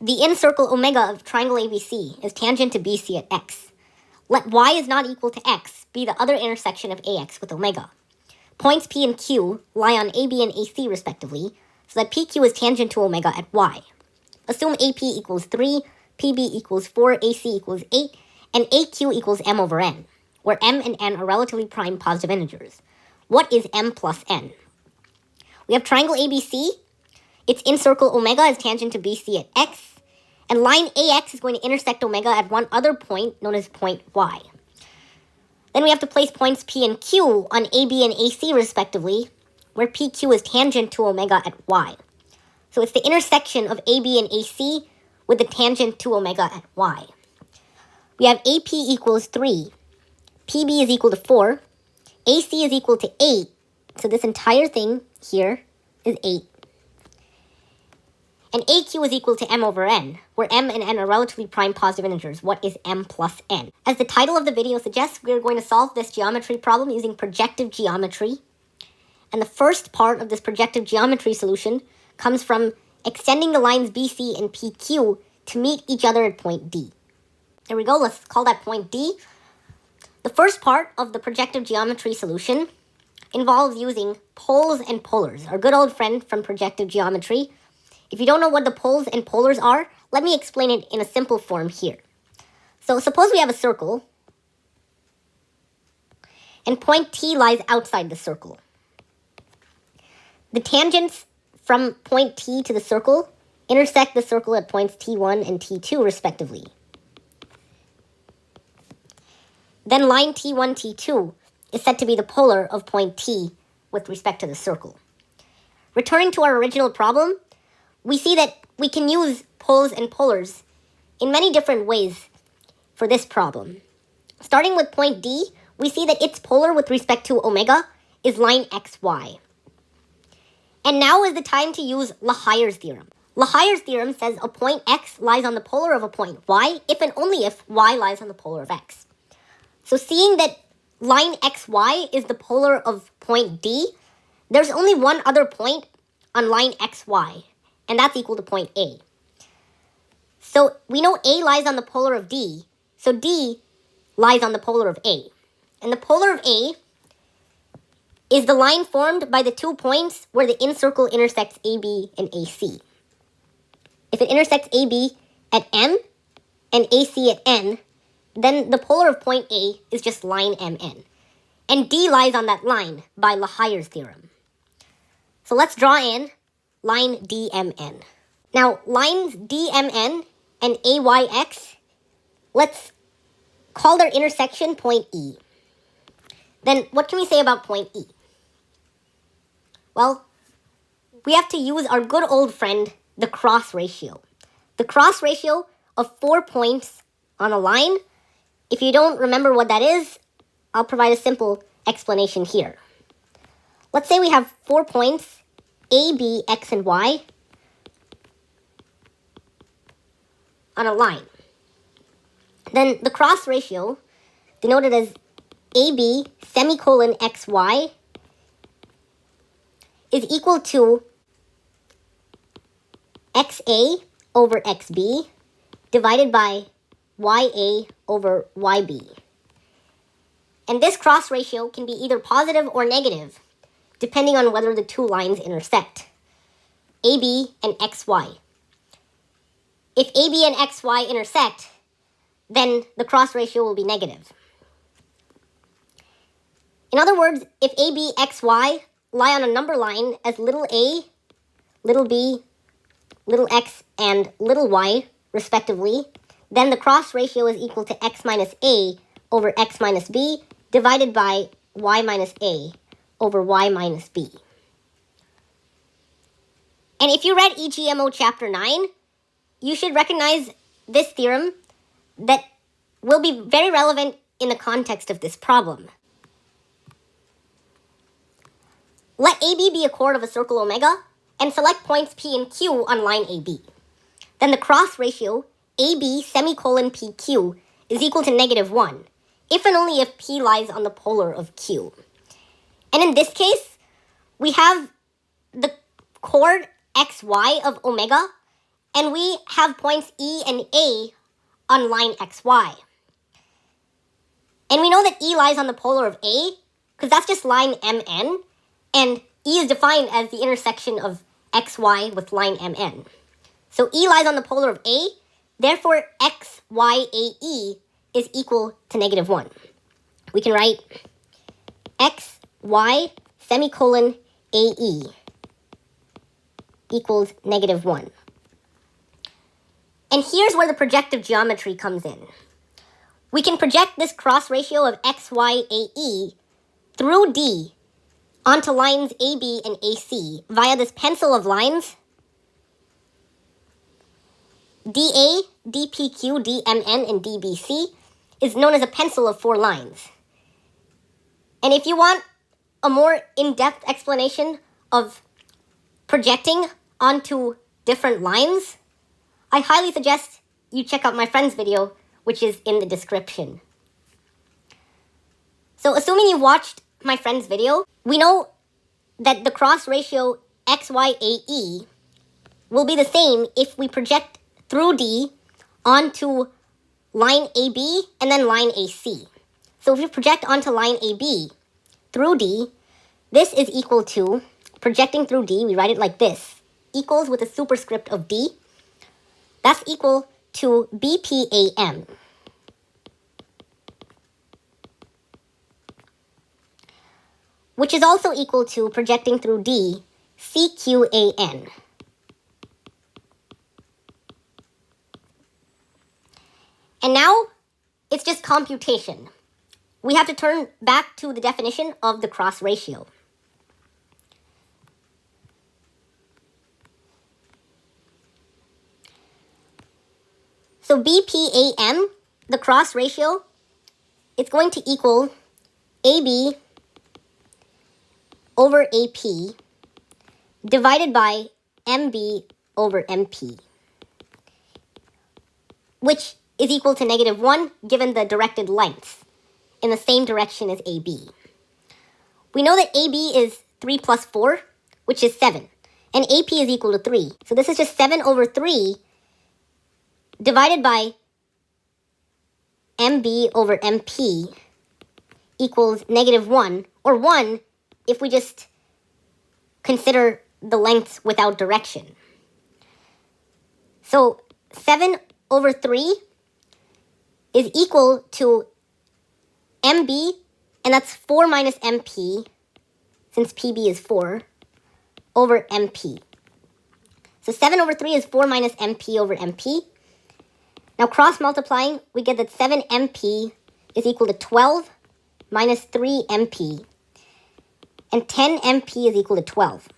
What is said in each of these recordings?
The incircle omega of triangle ABC is tangent to BC at x. Let y is not equal to x be the other intersection of AX with omega. Points P and Q lie on AB and AC respectively, so that PQ is tangent to omega at y. Assume AP equals 3, PB equals 4, AC equals 8, and AQ equals m over n, where m and n are relatively prime positive integers. What is m plus n? We have triangle ABC. Its incircle omega is tangent to BC at x, and line AX is going to intersect omega at one other point known as point y. Then we have to place points P and Q on AB and AC respectively, where PQ is tangent to omega at y. So it's the intersection of AB and AC with the tangent to omega at y. We have AP equals 3, PB is equal to 4, AC is equal to 8, so this entire thing here is 8. And AQ is equal to m over n, where m and n are relatively prime positive integers. What is m plus n? As the title of the video suggests, we are going to solve this geometry problem using projective geometry. And the first part of this projective geometry solution comes from extending the lines BC and PQ to meet each other at point D. There we go, let's call that point D. The first part of the projective geometry solution involves using poles and polars, our good old friend from projective geometry. If you don't know what the poles and polars are, let me explain it in a simple form here. So suppose we have a circle, and point T lies outside the circle. The tangents from point T to the circle intersect the circle at points T1 and T2 respectively. Then line T1, T2 is said to be the polar of point T with respect to the circle. Returning to our original problem, we see that we can use poles and polars in many different ways for this problem. Starting with point D, we see that its polar with respect to omega is line xy. And now is the time to use Lahaye's theorem. Lahaye's theorem says a point x lies on the polar of a point y if and only if y lies on the polar of x. So seeing that line xy is the polar of point D, there's only one other point on line xy, and that's equal to point A. So we know A lies on the polar of D, so D lies on the polar of A. And the polar of A is the line formed by the 2 points where the incircle intersects AB and AC. If it intersects AB at M and AC at N, then the polar of point A is just line MN. And D lies on that line by Lahaye's theorem. So let's draw in line DMN. Now, lines DMN and AYX, let's call their intersection point E. Then what can we say about point E? Well, we have to use our good old friend, the cross ratio. The cross ratio of 4 points on a line. If you don't remember what that is, I'll provide a simple explanation here. Let's say we have 4 points, A, B, X, and Y, on a line. Then the cross ratio, denoted as AB semicolon XY, is equal to XA over XB divided by YA over YB. And this cross ratio can be either positive or negative, depending on whether the 2 lines intersect, AB and XY. If AB and XY intersect, then the cross ratio will be negative. In other words, if AB, XY lie on a number line as little a, little b, little x, and little y, respectively, then the cross ratio is equal to x minus a over x minus b divided by y minus a over y minus b. And if you read EGMO chapter 9, you should recognize this theorem that will be very relevant in the context of this problem. Let AB be a chord of a circle omega, and select points P and Q on line AB. Then the cross ratio, AB semicolon PQ, is equal to -1, if and only if P lies on the polar of Q. And in this case, we have the chord XY of omega, and we have points E and A on line xy. And we know that E lies on the polar of A, because that's just line MN, and E is defined as the intersection of xy with line MN. So E lies on the polar of A, therefore xyae is equal to negative 1. We can write xy semicolon ae equals negative 1. And here's where the projective geometry comes in. We can project this cross ratio of xyae through D onto lines AB and AC via this pencil of lines DA, DPQ, DMN, and DBC is known as a pencil of 4 lines. And if you want a more in-depth explanation of projecting onto different lines, I highly suggest you check out my friend's video, which is in the description. So assuming you watched my friend's video, we know that the cross ratio xyae will be the same if we project through D onto line AB and then line AC. So if we project onto line AB through D, this is equal to, projecting through D, we write it like this, equals with a superscript of D. That's equal to BPAM. Which is also equal to, projecting through D, CQAN. And now, it's just computation. We have to turn back to the definition of the cross ratio. So BPAM, the cross ratio, it's going to equal AB over AP divided by MB over MP, which is equal to negative 1 given the directed lengths in the same direction as AB. We know that AB is 3 plus 4, which is 7, and AP is equal to 3. So this is just 7 over 3 divided by MB over MP equals negative 1, or 1 if we just consider the lengths without direction. So 7 over 3 is equal to MB, and that's 4 minus MP, since PB is 4, over MP. So 7 over 3 is 4 minus MP over MP. Now cross-multiplying, we get that 7 MP is equal to 12 minus 3 MP, and 10 MP is equal to 12.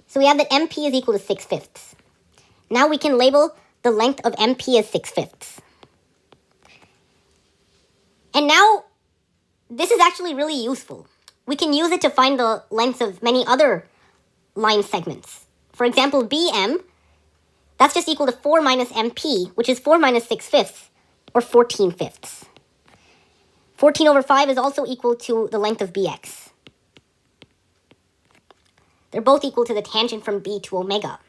So we have that MP is equal to 6/5. Now we can label the length of MP as 6/5. And now, this is actually really useful. We can use it to find the lengths of many other line segments. For example, BM, that's just equal to 4 minus MP, which is 4 minus 6/5, or 14/5. 14 over 5 is also equal to the length of BX. They're both equal to the tangent from B to omega.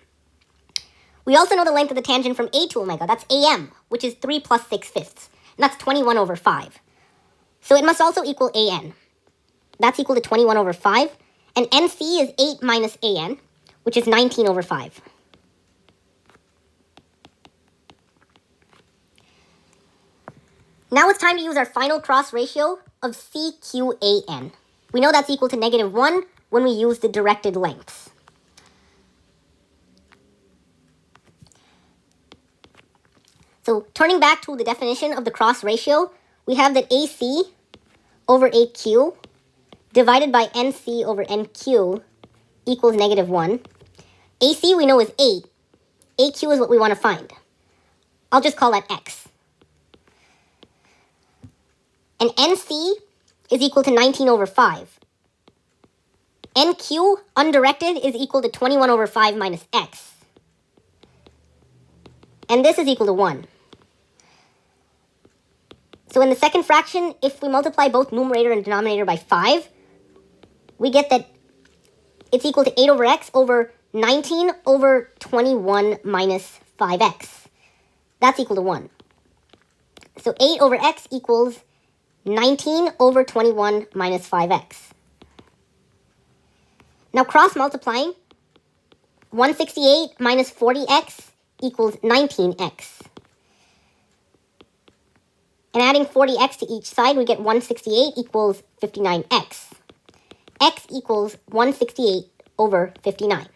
We also know the length of the tangent from A to omega. That's AM, which is 3 plus 6/5, and that's 21 over 5. So it must also equal AN. That's equal to 21 over 5, and NC is 8 minus AN, which is 19 over 5. Now it's time to use our final cross ratio of CQAN. We know that's equal to negative 1 when we use the directed lengths. So turning back to the definition of the cross ratio, we have that AC over AQ divided by NC over NQ equals negative 1. AC we know is 8. AQ is what we want to find. I'll just call that X. And NC is equal to 19 over 5. NQ, undirected, is equal to 21 over 5 minus X. And this is equal to 1. So in the second fraction, if we multiply both numerator and denominator by 5, we get that it's equal to 8 over X over 19 over 21 minus 5x. That's equal to 1. So 8 over x equals 19 over 21 minus 5x. Now cross-multiplying, 168 minus 40x equals 19x. And adding 40x to each side, we get 168 equals 59x. X equals 168 over 59.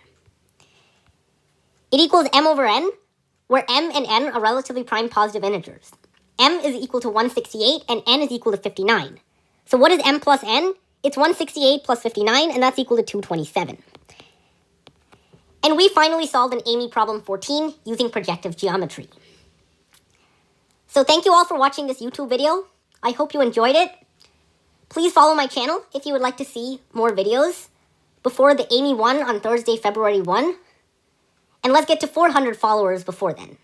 It equals m over n, where m and n are relatively prime positive integers. M is equal to 168 and n is equal to 59. So what is m plus n? It's 168 plus 59, and that's equal to 227. And we finally solved an AIME problem 14 using projective geometry. So thank you all for watching this YouTube video. I hope you enjoyed it. Please follow my channel if you would like to see more videos before the AIME 1 on Thursday, February 1. And let's get to 400 followers before then.